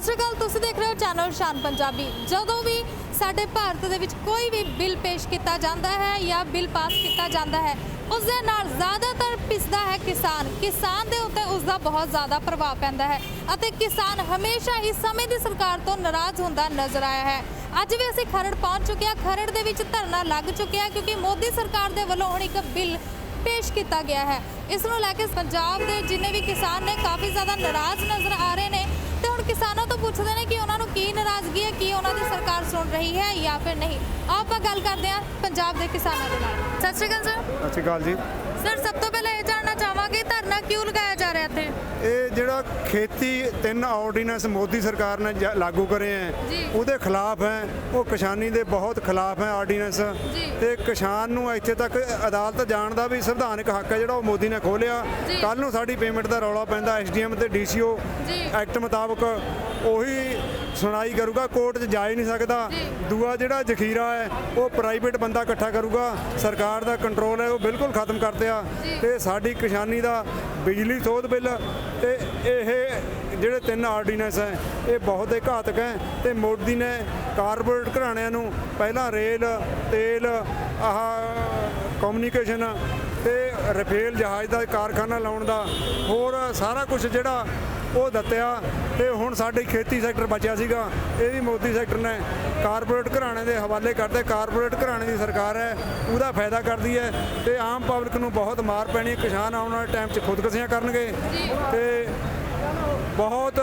सत श्री अकाल, तुसीं देख रहे हो चैनल शान पंजाबी। जदों भी साडे भारत दे विच कोई भी बिल पेश किया जाता है या बिल पास किया जाता है, उस दे नाल ज़्यादातर पिसदा है किसान दे उत्ते उसका बहुत ज़्यादा प्रभाव पैंदा है अते किसान हमेशा ही समय की सरकार तो नाराज़ होंदा नज़र आया है। अज भी असीं खरड़ पहुंच चुके हैं, खरड़ दे विच धरना लग चुकिया क्योंकि मोदी सरकार दे वल्लों हुण एक बिल पेश किया गया है। इस नूं लैके पंजाब के जिन्ने भी किसान ने काफ़ी ज़्यादा नाराज़ नज़र आ रहे हैं। तो हुण किसानों तो पुछदे हैं कि उन्होंने की नाराज़गी है, की उन्होंने सरकार सुन रही है या फिर नहीं। आप गल करते हैं पंजाब के किसानों के नाल। सत श्री अकाल सर। सत श्री अकाल जी सर, सब तो पहले ये जानना चाहांगे धरना क्यों लगाया जा रहा है इत्थे? ये ਜਿਹੜਾ खेती 3 ਆਰਡੀਨੈਂਸ मोदी सरकार ने लागू करे हैं ਉਹਦੇ ਖਿਲਾਫ ਹੈ। ਉਹ ਕਿਸਾਨੀ ਦੇ ਬਹੁਤ ਖਿਲਾਫ ਹੈ ਆਰਡੀਨੈਂਸ ਤੇ ਕਿਸਾਨ ਨੂੰ ਇੱਥੇ ਤੱਕ ਅਦਾਲਤ ਜਾਣ ਦਾ ਵੀ ਸੰਵਿਧਾਨਕ ਹੱਕ ਹੈ ਜਿਹੜਾ ਉਹ ਮੋਦੀ ਨੇ ਖੋਲਿਆ। ਕੱਲ ਨੂੰ ਸਾਡੀ ਪੇਮੈਂਟ ਦਾ ਰੌਲਾ ਪੈਂਦਾ ਐਸਡੀਐਮ ਤੇ ਡੀਸੀਓ ਐਕਟ ਮੁਤਾਬਕ ਉਹੀ ਸੁਣਾਈ ਕਰੂਗਾ, ਕੋਰਟ 'ਚ ਜਾ ਹੀ ਨਹੀਂ ਸਕਦਾ। ਦੂਆ ਜਿਹੜਾ ਜ਼ਖੀਰਾ ਹੈ ਉਹ ਪ੍ਰਾਈਵੇਟ ਬੰਦਾ ਇਕੱਠਾ ਕਰੂਗਾ, ਸਰਕਾਰ ਦਾ ਕੰਟਰੋਲ ਹੈ ਉਹ ਬਿਲਕੁਲ ਖਤਮ ਕਰ ਦਿਆ। ਤੇ ਸਾਡੀ ਕਿਸਾਨੀ ਦਾ ਬਿਜਲੀ ਸੋਧ ਬਿੱਲ ਤੇ ਇਹ ਜਿਹੜੇ 3 ਆਰਡੀਨੈਂਸ ਹੈ ਇਹ ਬਹੁਤ ਹੀ ਘਾਤਕ ਹੈ। ਤੇ ਮੋਦੀ ਨੇ ਕਾਰਪੋਰੇਟ ਘਰਾਣਿਆਂ ਨੂੰ ਪਹਿਲਾਂ ਰੇਲ ਤੇਲ ਕਮਿਊਨੀਕੇਸ਼ਨ ਤੇ ਰਫੇਲ ਜਹਾਜ਼ ਦਾ ਕਾਰਖਾਨਾ ਲਾਉਣ ਦਾ ਹੋਰ ਸਾਰਾ ਕੁਝ ਜਿਹੜਾ ਉਹ ਦਿੱਤਿਆ ਤੇ ਹੁਣ ਸਾਡੀ ਖੇਤੀ ਸੈਕਟਰ ਬਚਿਆ ਸੀਗਾ ਇਹ ਵੀ ਮੋਦੀ ਸੈਕਟਰ ਨੇ ਕਾਰਪੋਰੇਟ ਘਰਾਣੇ ਦੇ ਹਵਾਲੇ ਕਰਦੇ। ਕਾਰਪੋਰੇਟ ਘਰਾਣੇ ਦੀ ਸਰਕਾਰ ਹੈ, ਉਹਦਾ ਫਾਇਦਾ ਕਰਦੀ ਹੈ ਤੇ ਆਮ ਪਬਲਿਕ ਨੂੰ ਬਹੁਤ ਮਾਰ ਪੈਣੀ। ਕਿਸਾਨ ਆਉਣ ਵਾਲੇ ਟਾਈਮ 'ਚ ਖੁਦਕੁਸ਼ੀਆਂ ਕਰਨਗੇ ਤੇ ਬਹੁਤ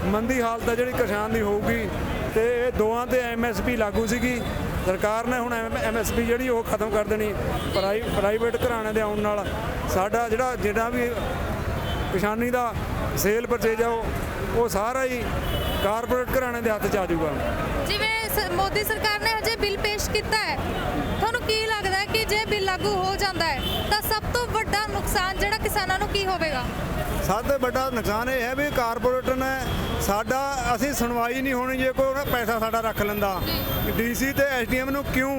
ਮੰਦੀ ਹਾਲਤ ਹੈ ਜਿਹੜੀ ਕਿਸਾਨ ਦੀ ਹੋਊਗੀ। ਤੇ ਇਹ ਦੋਵਾਂ ਤੇ ਐਮਐਸਪੀ ਲਾਗੂ ਸੀਗੀ, ਸਰਕਾਰ ਨੇ ਹੁਣ ਐਮਐਸਪੀ ਜਿਹੜੀ ਉਹ ਖਤਮ ਕਰ ਦੇਣੀ। ਪ੍ਰਾਈਵੇਟ ਘਰਾਣੇ ਦੇ ਆਉਣ ਨਾਲ ਸਾਡਾ ਜਿਹੜਾ ਵੀ ਕਿਸਾਨੀ ਦਾ ਸੇਲ ਪਰਚੇਜ ਆ ਉਹ ਸਾਰਾ ਹੀ ਕਾਰਪੋਰੇਟ ਘਰਾਣੇ ਦੇ ਹੱਥ 'ਚ ਆ ਜਾਊਗਾ। ਜਿਵੇਂ ਮੋਦੀ ਸਰਕਾਰ ਨੇ ਹਜੇ ਬਿੱਲ ਪੇਸ਼ ਕੀਤਾ ਹੈ, ਤੁਹਾਨੂੰ ਕੀ ਲੱਗਦਾ ਹੈ ਕਿ ਜੇ ਬਿੱਲ ਲਾਗੂ ਹੋ ਜਾਂਦਾ ਹੈ ਤਾਂ ਸਭ ਤੋਂ ਵੱਡਾ ਨੁਕਸਾਨ ਜਿਹੜਾ ਕਿਸਾਨਾਂ ਨੂੰ ਕੀ ਹੋਵੇਗਾ? ਸਭ ਤੋਂ ਵੱਡਾ ਨੁਕਸਾਨ ਇਹ ਹੈ ਵੀ ਕਾਰਪੋਰੇਟ ਨੇ ਸਾਡਾ ਅਸੀਂ ਸੁਣਵਾਈ ਨਹੀਂ ਹੋਣੀ ਜੇ ਕੋਈ ਪੈਸਾ ਸਾਡਾ ਰੱਖ ਲੈਂਦਾ। ਡੀਸੀ ਤੇ ਐਸਡੀਐਮ ਨੂੰ ਕਿਉਂ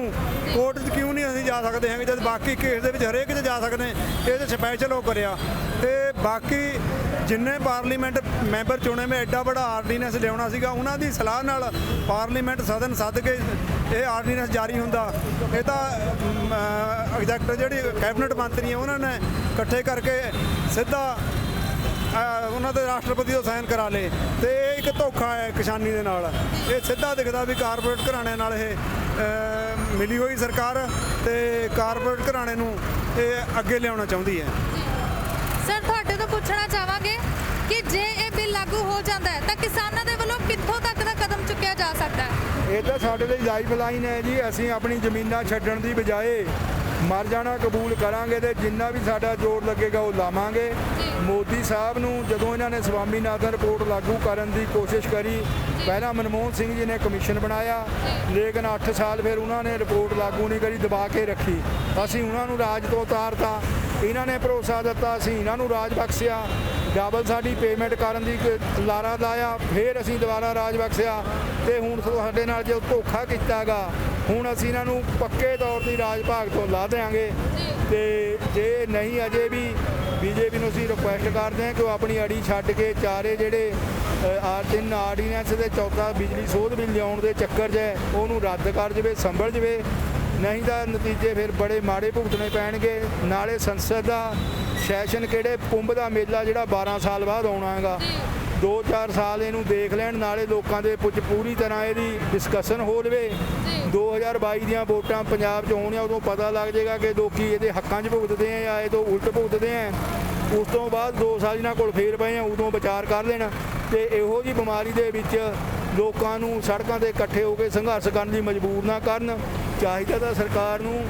ਕੋਰਟ 'ਚ ਕਿਉਂ ਨਹੀਂ ਅਸੀਂ ਜਾ ਸਕਦੇ ਹੈਗੇ ਜਦ ਬਾਕੀ ਕੇਸ ਦੇ ਵਿੱਚ ਹਰੇਕ 'ਚ ਜਾ ਸਕਦੇ। ਇਹ ਸਪੈਸ਼ਲ ਉਹ ਕਰਿਆ ਤੇ ਬਾਕੀ ਜਿੰਨੇ ਪਾਰਲੀਮੈਂਟ ਮੈਂਬਰ ਚੁਣੇ ਮੈਂ ਐਡਾ ਵੱਡਾ ਆਰਡੀਨੈਂਸ ਲਿਆਉਣਾ ਸੀਗਾ ਉਹਨਾਂ ਦੀ ਸਲਾਹ ਨਾਲ ਪਾਰਲੀਮੈਂਟ ਸਦਨ ਸੱਦ ਕੇ ਇਹ ਆਰਡੀਨੈਂਸ ਜਾਰੀ ਹੁੰਦਾ। ਇਹ ਤਾਂ ਐਗਜ਼ੈਕਟਿਵ ਜਿਹੜੀ ਕੈਬਨਿਟ ਮੰਤਰੀ ਹੈ ਉਹਨਾਂ ਨੇ ਇਕੱਠੇ ਕਰਕੇ ਸਿੱਧਾ ਉਹਨਾਂ ਦੇ ਰਾਸ਼ਟਰਪਤੀ ਤੋਂ ਸਾਈਨ ਕਰਾ ਲਏ ਤੇ ਇਹ ਇੱਕ ਧੋਖਾ ਹੈ ਕਿਸਾਨੀ ਦੇ ਨਾਲ। ਇਹ ਸਿੱਧਾ ਦਿਖਦਾ ਵੀ ਕਾਰਪੋਰੇਟ ਘਰਾਣਿਆਂ ਨਾਲ ਇਹ ਮਿਲੀ ਹੋਈ ਸਰਕਾਰ ਤੇ ਕਾਰਪੋਰੇਟ ਘਰਾਣੇ ਨੂੰ ਇਹ ਅੱਗੇ ਲਿਆਉਣਾ ਚਾਹੁੰਦੀ ਹੈ। ਸਰ, ਤੁਹਾਡੇ ਤੋਂ ਪੁੱਛਣਾ ਚਾਹਾਂਗੇ ਕਿ ਜੇ ਇਹ ਬਿੱਲ ਲਾਗੂ ਹੋ ਜਾਂਦਾ ਹੈ ਤਾਂ ਕਿਸਾਨਾਂ ਦੇ ਵੱਲੋਂ ਕਿੱਥੋਂ ਤੱਕ ਦਾ ਕਦਮ ਚੁੱਕਿਆ ਜਾ ਸਕਦਾ ਹੈ? ਇਹ ਤਾਂ ਸਾਡੇ ਲਈ ਲਾਈਫ ਲਾਈਨ ਹੈ ਜੀ। ਅਸੀਂ ਆਪਣੀ ਜ਼ਮੀਨਾਂ ਛੱਡਣ ਦੀ ਬਜਾਏ ਮਰ ਜਾਣਾ ਕਬੂਲ ਕਰਾਂਗੇ ਤੇ ਜਿੰਨਾ ਵੀ ਸਾਡਾ ਜ਼ੋਰ ਲੱਗੇਗਾ ਉਹ ਲਾਵਾਂਗੇ। ਮੋਦੀ ਸਾਹਿਬ ਨੂੰ ਜਦੋਂ ਇਹਨਾਂ ਨੇ ਸਵਾਮੀਨਾਥਨ ਰਿਪੋਰਟ ਲਾਗੂ ਕਰਨ ਦੀ ਕੋਸ਼ਿਸ਼ ਕਰੀ, ਪਹਿਲਾਂ ਮਨਮੋਹਨ ਸਿੰਘ ਜੀ ਨੇ ਕਮਿਸ਼ਨ ਬਣਾਇਆ ਲੇਕਿਨ 8 ਸਾਲ ਫਿਰ ਉਹਨਾਂ ਨੇ ਰਿਪੋਰਟ ਲਾਗੂ ਨਹੀਂ ਕਰੀ, ਦਬਾ ਕੇ ਰੱਖੀ। ਅਸੀਂ ਉਹਨਾਂ ਨੂੰ ਰਾਜ ਤੋਂ ਉਤਾਰਤਾ, ਇਹਨਾਂ ਨੇ ਭਰੋਸਾ ਦਿੱਤਾ, ਅਸੀਂ ਇਹਨਾਂ ਨੂੰ ਰਾਜ ਬਖਸ਼ਿਆ। ਡਬਲ ਸਾਡੀ ਪੇਮੈਂਟ ਕਰਨ ਦੀ ਲਾਰਾ ਲਾਇਆ, ਫਿਰ ਅਸੀਂ ਦੁਬਾਰਾ ਰਾਜ ਬਖਸ਼ਿਆ ਤੇ ਹੁਣ ਸਾਡੇ ਨਾਲ ਜੋ ਧੋਖਾ ਕੀਤਾ ਗਾ ਹੁਣ ਅਸੀਂ ਇਹਨਾਂ ਨੂੰ ਪੱਕੇ ਤੌਰ 'ਤੇ ਰਾਜ ਭਾਗ ਤੋਂ ਲਾ ਦਿਆਂਗੇ। ਤੇ ਜੇ ਨਹੀਂ ਅਜੇ ਵੀ ਬੀਜੇਪੀ ਨੂੰ ਅਸੀਂ ਰਿਕੁਐਸਟ ਕਰਦੇ ਹਾਂ ਕਿ ਉਹ ਆਪਣੀ ਅੜੀ ਛੱਡ ਕੇ ਚਾਰੇ ਜਿਹੜੇ 3 ਆਰਡੀਨੈਂਸ ਦੇ ਚੌਥਾ ਬਿਜਲੀ ਸੋਧ ਬਿੱਲ ਲਿਆਉਣ ਦੇ ਚੱਕਰ 'ਚ ਉਹਨੂੰ ਰੱਦ ਕਰ ਜਾਵੇ, ਸੰਭਲ ਜਾਵੇ। ਨਹੀਂ ਤਾਂ ਨਤੀਜੇ ਫਿਰ ਬੜੇ ਮਾੜੇ ਭੁਗਤਣੇ ਪੈਣਗੇ। ਨਾਲੇ ਸੰਸਦ ਦਾ ਸੈਸ਼ਨ ਕਿਹੜੇ ਕੁੰਭ ਦਾ ਮੇਲਾ ਜਿਹੜਾ 12 ਸਾਲ ਬਾਅਦ ਆਉਣਾ ਹੈਗਾ, 2-4 ਸਾਲ ਇਹਨੂੰ ਦੇਖ ਲੈਣ, ਨਾਲੇ ਲੋਕਾਂ ਦੇ ਪੁੱਛ ਪੂਰੀ ਤਰ੍ਹਾਂ ਇਹਦੀ ਡਿਸਕਸ਼ਨ ਹੋ ਲਵੇ। 2022 ਦੀਆਂ ਵੋਟਾਂ ਪੰਜਾਬ 'ਚ ਹੋਣੀਆਂ, ਉਦੋਂ ਪਤਾ ਲੱਗ ਜਾਏਗਾ ਕਿ ਲੋਕੀ ਇਹਦੇ ਹੱਕਾਂ 'ਚ ਭੁਗਤਦੇ ਆ ਜਾਂ ਇਹ ਤੋਂ ਉਲਟ ਭੁਗਤਦੇ ਆ। ਉਸ ਤੋਂ ਬਾਅਦ 2 ਸਾਲ ਇਹਨਾਂ ਕੋਲ ਫੇਰ ਪਏ ਆ, ਉਦੋਂ ਵਿਚਾਰ ਕਰ ਲੈਣ। ਤੇ ਇਹੋ ਜਿਹੀ ਬਿਮਾਰੀ ਦੇ ਵਿੱਚ ਲੋਕਾਂ ਨੂੰ ਸੜਕਾਂ 'ਤੇ ਇਕੱਠੇ ਹੋ ਕੇ ਸੰਘਰਸ਼ ਕਰਨ ਦੀ ਮਜਬੂਰ ਨਾ ਕਰਨ। ਚਾਹੀਦਾ ਤਾਂ ਸਰਕਾਰ ਨੂੰ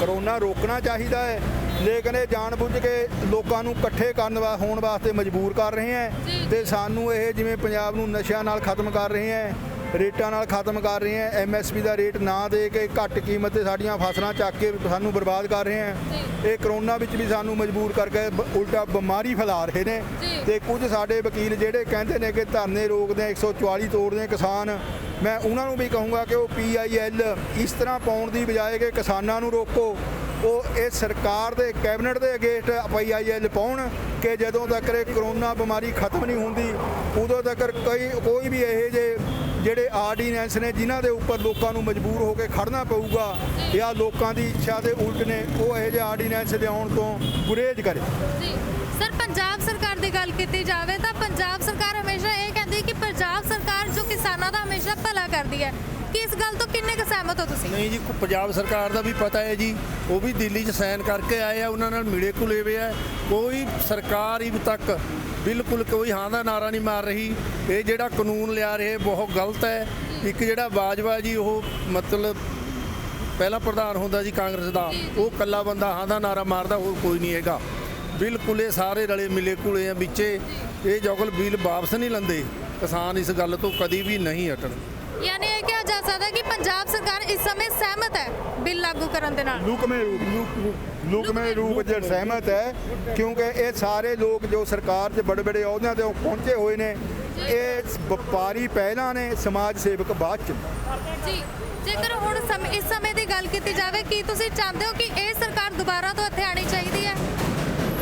ਕਰੋਨਾ ਰੋਕਣਾ ਚਾਹੀਦਾ ਹੈ ਲੇਕਿਨ ਇਹ ਜਾਣ ਬੁੱਝ ਕੇ ਲੋਕਾਂ ਨੂੰ ਇਕੱਠੇ ਕਰਨ ਹੋਣ ਵਾਸਤੇ ਮਜਬੂਰ ਕਰ ਰਹੇ ਹੈ ਤੇ ਸਾਨੂੰ ਇਹ ਜਿਵੇਂ ਪੰਜਾਬ ਨੂੰ ਨਸ਼ਿਆਂ ਨਾਲ ਖਤਮ ਕਰ ਰਹੇ ਹੈ, ਰੇਟਾਂ ਨਾਲ ਖਤਮ ਕਰ ਰਹੇ ਹੈ, ਐਮਐਸਪੀ ਦਾ ਰੇਟ ਨਾ ਦੇ ਕੇ ਘੱਟ ਕੀਮਤ ਤੇ ਸਾਡੀਆਂ ਫਸਲਾਂ ਚੱਕ ਕੇ ਸਾਨੂੰ ਬਰਬਾਦ ਕਰ ਰਹੇ ਹੈ। ਇਹ ਕਰੋਨਾ ਵਿੱਚ ਵੀ ਸਾਨੂੰ ਮਜਬੂਰ ਕਰਕੇ ਉਲਟਾ ਬਿਮਾਰੀ ਫੈਲਾ ਰਹੇ ਨੇ। ਤੇ ਕੁਝ ਸਾਡੇ ਵਕੀਲ ਜਿਹੜੇ ਕਹਿੰਦੇ ਨੇ ਕਿ ਧਰਨੇ ਰੋਕਦੇ 144 ਤੋੜਦੇ ਕਿਸਾਨ, ਮੈਂ ਉਹਨਾਂ ਨੂੰ ਵੀ ਕਹੂੰਗਾ ਕਿ ਉਹ PIL ਇਸ ਤਰ੍ਹਾਂ ਪਾਉਣ ਦੀ ਬਜਾਏ ਕਿ ਕਿਸਾਨਾਂ ਨੂੰ ਰੋਕੋ, ਉਹ ਇਹ ਸਰਕਾਰ ਦੇ ਕੈਬਨਿਟ ਦੇ ਅਗੇਂਸਟ PIL ਪਾਉਣ ਕਿ ਜਦੋਂ ਤੱਕ ਇਹ ਕਰੋਨਾ ਬਿਮਾਰੀ ਖਤਮ ਨਹੀਂ ਹੁੰਦੀ ਉਦੋਂ ਤੱਕ ਕੋਈ ਵੀ ਇਹੋ ਜਿਹੇ ਜਿਹੜੇ ਆਰਡੀਨੈਂਸ ਨੇ ਜਿਨ੍ਹਾਂ ਦੇ ਉੱਪਰ ਲੋਕਾਂ ਨੂੰ ਮਜਬੂਰ ਹੋ ਕੇ ਖੜਨਾ ਪਊਗਾ ਜਾਂ ਲੋਕਾਂ ਦੀ ਇੱਛਾ ਦੇ ਉਲਟ ਨੇ ਉਹ ਇਹੋ ਜਿਹੇ ਆਰਡੀਨੈਂਸ ਲਿਆਉਣ ਤੋਂ ਗੁਰੇਜ਼ ਕਰੇ। ਜੀ ਸਰ, ਪੰਜਾਬ ਸਰਕਾਰ ਦੀ ਗੱਲ ਕੀਤੀ ਜਾਵੇ ਤਾਂ ਪੰਜਾਬ ਸਰਕਾਰ ਹਮੇਸ਼ਾ ਇਹ ਕਹਿੰਦੀ ਕਿ ਪੰਜਾਬ ਸਰਕਾਰ ਜੋ ਕਿਸਾਨਾਂ ਦਾ ਹਮੇਸ਼ਾ ਭਲਾ ਕਰਦੀ ਹੈ। ਕਿ ਇਸ ਗੱਲ ਤੋਂ ਕਿੰਨੇ ਕੁ ਸਹਿਮਤ ਹੋ ਤੁਸੀਂ? ਨਹੀਂ ਜੀ, ਪੰਜਾਬ ਸਰਕਾਰ ਦਾ ਵੀ ਪਤਾ ਹੈ ਜੀ, ਉਹ ਵੀ ਦਿੱਲੀ 'ਚ ਸਾਈਨ ਕਰਕੇ ਆਏ ਆ, ਉਹਨਾਂ ਨਾਲ ਮਿਲੇ ਕੁਲੇ ਵੇ ਆ। ਕੋਈ ਸਰਕਾਰ ਹੀ ਤੱਕ ਬਿਲਕੁਲ ਕੋਈ ਹਾਂ ਦਾ ਨਾਰਾ ਨਹੀਂ ਮਾਰ ਰਹੀ। ਇਹ ਜਿਹੜਾ ਕਾਨੂੰਨ ਲਿਆ ਰਹੇ ਬਹੁਤ ਗਲਤ ਹੈ। ਇੱਕ ਜਿਹੜਾ ਬਾਜਵਾ ਜੀ ਉਹ ਮਤਲਬ ਪਹਿਲਾਂ ਪ੍ਰਧਾਨ ਹੁੰਦਾ ਜੀ ਕਾਂਗਰਸ ਦਾ, ਉਹ ਇਕੱਲਾ ਬੰਦਾ ਹਾਂ ਦਾ ਨਾਰਾ ਮਾਰਦਾ, ਹੋਰ ਕੋਈ ਨਹੀਂ ਹੈਗਾ। ਬਿਲਕੁਲ ਇਹ ਸਾਰੇ ਰਲੇ ਮਿਲੇ ਕੁਲੇ ਆ ਵਿੱਚੇ। ਇਹ ਜੋਗਲ ਬਿੱਲ ਵਾਪਸ ਨਹੀਂ ਲੈਂਦੇ, ਕਿਸਾਨ ਇਸ ਗੱਲ ਤੋਂ ਕਦੀ ਵੀ ਨਹੀਂ ਹਟਣ। ਯਾਨੀ ਇਹ ਕਿਹਾ ਜਾ ਸਕਦਾ ਕਿ ਪੰਜਾਬ ਸਰਕਾਰ ਇਸ ਸਮੇਂ ਸਹਿਮਤ ਹੈ ਬਿੱਲ ਲਾਗੂ ਕਰਨ ਦੇ ਨਾਲ। ਲੁਕਵੇਂ ਰੂਪ 'ਚ ਸਹਿਮਤ ਹੈ ਕਿਉਂਕਿ ਇਹ ਸਾਰੇ ਲੋਕ ਜੋ ਸਰਕਾਰ 'ਚ ਬੜੇ ਬੜੇ ਅਹੁਦਿਆਂ ਤੇ ਪਹੁੰਚੇ ਹੋਏ ਨੇ, ਇਹ ਵਪਾਰੀ ਪਹਿਲਾਂ ਨੇ, ਸਮਾਜ ਸੇਵਕ ਬਾਅਦ 'ਚ। ਜੀ, ਜੇਕਰ ਹੁਣ ਇਸ ਸਮੇਂ ਦੀ ਗੱਲ ਕੀਤੀ ਜਾਵੇ, ਕੀ ਤੁਸੀਂ ਚਾਹੁੰਦੇ ਹੋ ਕਿ ਇਹ ਸਰਕਾਰ ਦੁਬਾਰਾ ਤੋਂ ਇੱਥੇ ਆਣੀ ਚਾਹੀਦੀ ਹੈ?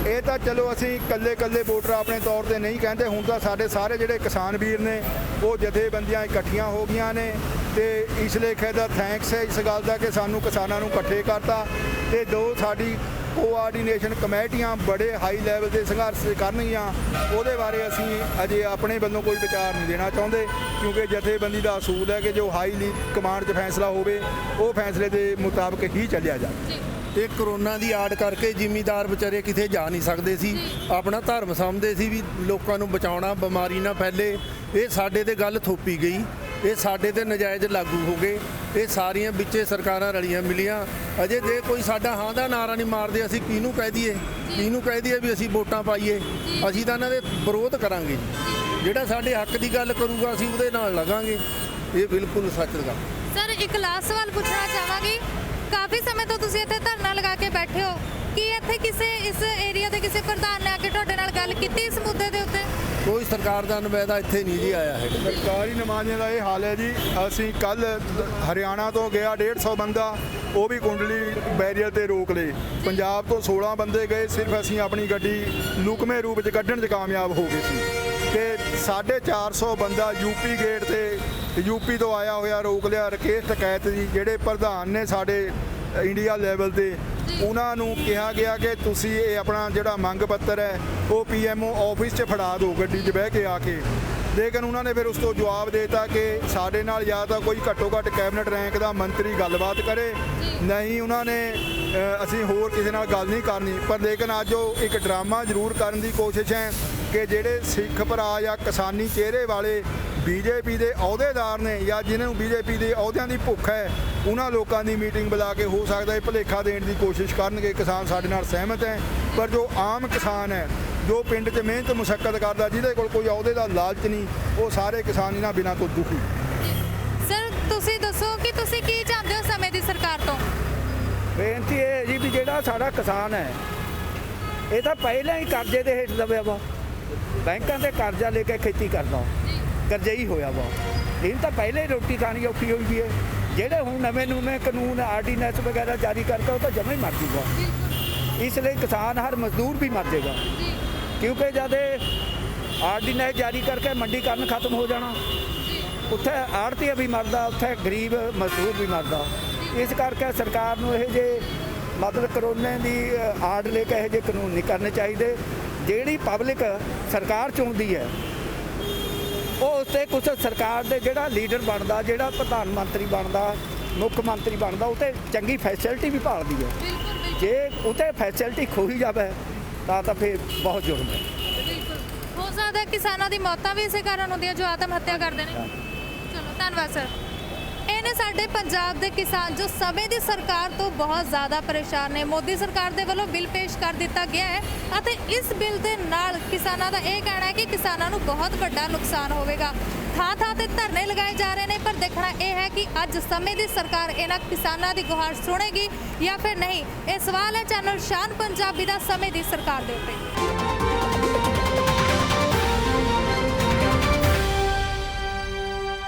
ਇਹ ਤਾਂ ਚਲੋ ਅਸੀਂ ਕੱਲੇ ਵੋਟਰ ਆਪਣੇ ਤੌਰ ਤੇ ਨਹੀਂ ਕਹਿੰਦੇ। ਹੁਣ ਤਾਂ ਸਾਡੇ ਸਾਰੇ ਜਿਹੜੇ ਕਿਸਾਨ ਵੀਰ ਨੇ ਉਹ ਜਥੇਬੰਦੀਆਂ ਇਕੱਠੀਆਂ ਹੋ ਗਈਆਂ ਨੇ ਤੇ ਇਸ ਲੇਖੇ ਦਾ ਥੈਂਕਸ ਹੈ ਇਸ ਗੱਲ ਦਾ ਕਿ ਸਾਨੂੰ ਕਿਸਾਨਾਂ ਨੂੰ ਇਕੱਠੇ ਕਰਤਾ ਤੇ ਦੋ ਸਾਡੀ ਕੋਆਰਡੀਨੇਸ਼ਨ ਕਮੇਟੀਆਂ ਬੜੇ ਹਾਈ ਲੈਵਲ ਤੇ ਸੰਘਰਸ਼ ਕਰਨਗੀਆਂ। ਉਹਦੇ ਬਾਰੇ ਅਸੀਂ ਅਜੇ ਆਪਣੇ ਵੱਲੋਂ ਕੋਈ ਵਿਚਾਰ ਨਹੀਂ ਦੇਣਾ ਚਾਹੁੰਦੇ ਕਿਉਂਕਿ ਜਥੇਬੰਦੀ ਦਾ ਅਸੂਲ ਹੈ ਕਿ ਜੋ ਹਾਈ ਕਮਾਂਡ 'ਚ ਫੈਸਲਾ ਹੋਵੇ ਉਹ ਫੈਸਲੇ ਦੇ ਮੁਤਾਬਕ ਹੀ ਚੱਲਿਆ ਜਾਵੇ। ਇਹ ਕਰੋਨਾ ਦੀ ਆੜ ਕਰਕੇ ਜ਼ਿਮੀਂਦਾਰ ਵਿਚਾਰੇ ਕਿਤੇ ਜਾ ਨਹੀਂ ਸਕਦੇ ਸੀ, ਆਪਣਾ ਧਰਮ ਸਮਝਦੇ ਸੀ ਵੀ ਲੋਕਾਂ ਨੂੰ ਬਚਾਉਣਾ, ਬਿਮਾਰੀ ਨਾ ਫੈਲੇ। ਇਹ ਸਾਡੇ ਤੇ ਗੱਲ ਥੋਪੀ ਗਈ, ਇਹ ਸਾਡੇ ਤੇ ਨਜਾਇਜ਼ ਲਾਗੂ ਹੋ ਗਏ। ਇਹ ਸਾਰੀਆਂ ਵਿੱਚੇ ਸਰਕਾਰਾਂ ਰਲੀਆਂ ਮਿਲੀਆਂ। ਅਜੇ ਜੇ ਕੋਈ ਸਾਡਾ ਹਾਂ ਦਾ ਨਾਰਾ ਨਹੀਂ ਮਾਰਦੇ, ਅਸੀਂ ਕਿਹਨੂੰ ਕਹਿ ਦਈਏ ਵੀ ਅਸੀਂ ਵੋਟਾਂ ਪਾਈਏ? ਅਸੀਂ ਤਾਂ ਇਹਨਾਂ ਦੇ ਵਿਰੋਧ ਕਰਾਂਗੇ। ਜਿਹੜਾ ਸਾਡੇ ਹੱਕ ਦੀ ਗੱਲ ਕਰੂਗਾ ਅਸੀਂ ਉਹਦੇ ਨਾਲ ਲੱਗਾਂਗੇ। ਇਹ ਬਿਲਕੁਲ ਸੱਚ ਗੱਲ। ਸਰ, ਇੱਕ ਲਾਸਟ ਸਵਾਲ ਪੁੱਛਣਾ ਚਾਹਾਂਗੀ। ਕਾਫੀ ਸਮੇਂ ਤੋਂ ਤੁਸੀਂ ਇੱਥੇ ਧਰਨਾ ਲਗਾ ਕੇ ਬੈਠੇ ਹੋ, ਕੀ ਇੱਥੇ ਕਿਸੇ ਇਸ ਏਰੀਆ ਦੇ ਕਿਸੇ ਪ੍ਰਧਾਨ ਨੇ ਆ ਕੇ ਤੁਹਾਡੇ ਨਾਲ ਗੱਲ ਕੀਤੀ ਇਸ ਮੁੱਦੇ ਦੇ ਉੱਤੇ? ਕੋਈ ਸਰਕਾਰ ਦਾ ਨੁਮਾਇੰਦਾ ਇੱਥੇ ਨਹੀਂ ਜੀ ਆਇਆ ਹੈ। ਸਰਕਾਰੀ ਨੁਮਾਇੰਦਿਆਂ ਦਾ ਇਹ ਹਾਲ ਹੈ ਜੀ। ਅਸੀਂ ਕੱਲ ਹਰਿਆਣਾ ਤੋਂ ਗਿਆ 150 ਬੰਦਾ, ਉਹ ਵੀ ਕੁੰਡਲੀ ਬੈਰੀਅਰ ਤੇ ਰੋਕ ਲਏ। ਪੰਜਾਬ ਤੋਂ 16 ਬੰਦੇ ਗਏ, ਸਿਰਫ ਅਸੀਂ ਆਪਣੀ ਗੱਡੀ ਲੁਕਵੇਂ ਰੂਪ 'ਚ ਕੱਢਣ 'ਚ ਕਾਮਯਾਬ ਹੋ ਗਏ ਸੀ ਤੇ 450 ਬੰਦਾ ਯੂਪੀ ਗੇਟ ਤੇ ਯੂਪੀ ਤੋਂ ਆਇਆ ਹੋਇਆ ਰੋਕ ਲਿਆ। ਰਕੇਸ਼ ਟਕੈਤ ਜੀ ਜਿਹੜੇ ਪ੍ਰਧਾਨ ਨੇ ਸਾਡੇ ਇੰਡੀਆ ਲੈਵਲ ਤੇ, ਉਹਨਾਂ ਨੂੰ ਕਿਹਾ ਗਿਆ ਕਿ ਤੁਸੀਂ ਇਹ ਆਪਣਾ ਜਿਹੜਾ ਮੰਗ ਪੱਤਰ ਹੈ ਉਹ PMO ਆਫਿਸ 'ਚ ਫੜਾ ਦਿਓ ਗੱਡੀ 'ਚ ਬਹਿ ਕੇ ਆ ਕੇ। ਲੇਕਿਨ ਉਹਨਾਂ ਨੇ ਫਿਰ ਉਸ ਤੋਂ ਜਵਾਬ ਦੇ ਦਿੱਤਾ ਕਿ ਸਾਡੇ ਨਾਲ ਜਾਂ ਤਾਂ ਕੋਈ ਘੱਟੋ ਘੱਟ ਕੈਬਨਿਟ ਰੈਂਕ ਦਾ ਮੰਤਰੀ ਗੱਲਬਾਤ ਕਰੇ, ਨਹੀਂ ਉਹਨਾਂ ਨੇ ਅਸੀਂ ਹੋਰ ਕਿਸੇ ਨਾਲ ਗੱਲ ਨਹੀਂ ਕਰਨੀ। ਪਰ ਲੇਕਿਨ ਅੱਜ ਉਹ ਇੱਕ ਡਰਾਮਾ ਜ਼ਰੂਰ ਕਰਨ ਦੀ ਕੋਸ਼ਿਸ਼ ਹੈ ਕਿ ਜਿਹੜੇ ਸਿੱਖ ਭਰਾ ਜਾਂ ਕਿਸਾਨੀ ਚਿਹਰੇ ਵਾਲੇ BJP ਦੇ ਅਹੁਦੇਦਾਰ ਨੇ ਜਾਂ ਜਿਨ੍ਹਾਂ ਨੂੰ BJP ਦੇ ਅਹੁਦਿਆਂ ਦੀ ਭੁੱਖ ਹੈ, ਉਹਨਾਂ ਲੋਕਾਂ ਦੀ ਮੀਟਿੰਗ ਬੁਲਾ ਕੇ ਹੋ ਸਕਦਾ ਹੈ ਭੁਲੇਖਾ ਦੇਣ ਦੀ ਕੋਸ਼ਿਸ਼ ਕਰਨਗੇ। ਕਿਸਾਨ ਸਾਡੇ ਨਾਲ ਸਹਿਮਤ ਹੈ, ਪਰ ਜੋ ਆਮ ਕਿਸਾਨ ਹੈ, ਜੋ ਪਿੰਡ 'ਚ ਮਿਹਨਤ ਮੁਸ਼ੱਕਤ ਕਰਦਾ, ਜਿਹਦੇ ਕੋਲ ਕੋਈ ਅਹੁਦੇ ਦਾ ਲਾਲਚ ਨਹੀਂ, ਉਹ ਸਾਰੇ ਕਿਸਾਨ ਇਹਨਾਂ ਬਿਨਾਂ ਤੋਂ ਦੁਖੀ। ਸਰ, ਤੁਸੀਂ ਦੱਸੋ ਕਿ ਤੁਸੀਂ ਕੀ ਚਾਹੁੰਦੇ ਹੋ ਸਮੇਂ ਦੀ ਸਰਕਾਰ ਤੋਂ? ਬੇਨਤੀ ਇਹ ਹੈ ਜੀ ਵੀ ਜਿਹੜਾ ਸਾਡਾ ਕਿਸਾਨ ਹੈ ਇਹ ਤਾਂ ਪਹਿਲਾਂ ਹੀ ਕਰਜ਼ੇ ਦੇ ਹੇਠ ਦਬਿਆ ਵਾ, ਬੈਂਕਾਂ ਦੇ ਕਰਜ਼ਾ ਲੈ ਕੇ ਖੇਤੀ ਕਰਦਾ, ਕਰਜ਼ਈ ਹੋਇਆ ਵਾ। ਇਹ ਤਾਂ ਪਹਿਲੇ ਰੋਟੀ ਖਾਣੀ ਔਖੀ ਹੋਈ ਵੀ ਹੈ। ਜਿਹੜੇ ਹੁਣ ਨਵੇਂ ਕਾਨੂੰਨ ਆਰਡੀਨੈਂਸ ਵਗੈਰਾ ਜਾਰੀ ਕਰਕੇ ਉਹ ਤਾਂ ਜਮਾ ਹੀ ਮਰ ਜੂਗਾ। ਇਸ ਲਈ ਕਿਸਾਨ ਹਰ ਮਜ਼ਦੂਰ ਵੀ ਮਰ ਜਾਏਗਾ ਕਿਉਂਕਿ ਜਦ ਆਰਡੀਨੈਂਸ ਜਾਰੀ ਕਰਕੇ ਮੰਡੀਕਰਨ ਖਤਮ ਹੋ ਜਾਣਾ, ਉੱਥੇ ਆੜ੍ਹਤੀਆ ਵੀ ਮਰਦਾ, ਉੱਥੇ ਗਰੀਬ ਮਜ਼ਦੂਰ ਵੀ ਮਰਦਾ। ਇਸ ਕਰਕੇ ਸਰਕਾਰ ਨੂੰ ਇਹ ਜਿਹੇ ਮਤਲਬ ਕਰੋਨੇ ਦੀ ਆੜ ਲੈ ਕੇ ਇਹ ਜਿਹੇ ਕਾਨੂੰਨ ਨਹੀਂ ਕਰਨੇ ਚਾਹੀਦੇ। ਜਿਹੜੀ ਪਬਲਿਕ ਸਰਕਾਰ ਚਾਹੁੰਦੀ ਹੈ ਉਹ ਉਸ 'ਤੇ ਕੁਛ ਸਰਕਾਰ ਦੇ ਜਿਹੜਾ ਲੀਡਰ ਬਣਦਾ, ਜਿਹੜਾ ਪ੍ਰਧਾਨ ਮੰਤਰੀ ਬਣਦਾ, ਮੁੱਖ ਮੰਤਰੀ ਬਣਦਾ, ਉਹ 'ਤੇ ਚੰਗੀ ਫੈਸਿਲਿਟੀ ਵੀ ਭਾਲਦੀ ਹੈ। ਜੇ ਉਹ 'ਤੇ ਫੈਸਿਲਿਟੀ ਖੋਹੀ ਜਾਵੇ ਤਾਂ ਫਿਰ ਬਹੁਤ ਜੁਰਮ ਹੈ। ਹੋ ਸਕਦਾ ਕਿਸਾਨਾਂ ਦੀ ਮੌਤਾਂ ਵੀ ਇਸੇ ਕਾਰਨ ਹੁੰਦੀਆਂ ਜੋ ਆਤਮ ਹੱਤਿਆ ਕਰਦੇ ਨੇ। ਚਲੋ, ਧੰਨਵਾਦ ਸਰ। ਇਹ ਨੇ ਸਾਡੇ ਪੰਜਾਬ ਦੇ ਕਿਸਾਨ ਜੋ ਸਮੇਂ ਦੀ ਸਰਕਾਰ ਤੋਂ ਬਹੁਤ ਜ਼ਿਆਦਾ ਪਰੇਸ਼ਾਨ ਨੇ। ਮੋਦੀ ਸਰਕਾਰ ਦੇ ਵੱਲੋਂ ਬਿੱਲ ਪੇਸ਼ ਕਰ ਦਿੱਤਾ ਗਿਆ ਹੈ ਅਤੇ ਇਸ ਬਿੱਲ ਦੇ ਨਾਲ ਕਿਸਾਨਾਂ ਦਾ ਇਹ ਕਹਿਣਾ ਹੈ ਕਿ ਕਿਸਾਨਾਂ ਨੂੰ ਬਹੁਤ ਵੱਡਾ ਨੁਕਸਾਨ ਹੋਵੇਗਾ। ਥਾਂ ਤੇ ਧਰਨੇ ਲਗਾਏ ਜਾ ਰਹੇ ਨੇ, ਪਰ ਦੇਖਣਾ ਇਹ ਹੈ ਕਿ ਅੱਜ ਸਮੇਂ ਦੀ ਸਰਕਾਰ ਇਹਨਾਂ ਕਿਸਾਨਾਂ ਦੀ ਗੁਹਾਰ ਸੁਣੇਗੀ ਜਾਂ ਫਿਰ ਨਹੀਂ। ਇਹ ਸਵਾਲ ਹੈ ਚੈਨਲ ਸ਼ਾਨ ਪੰਜਾਬੀ ਦਾ ਸਮੇਂ ਦੀ ਸਰਕਾਰ ਦੇ ਉੱਤੇ।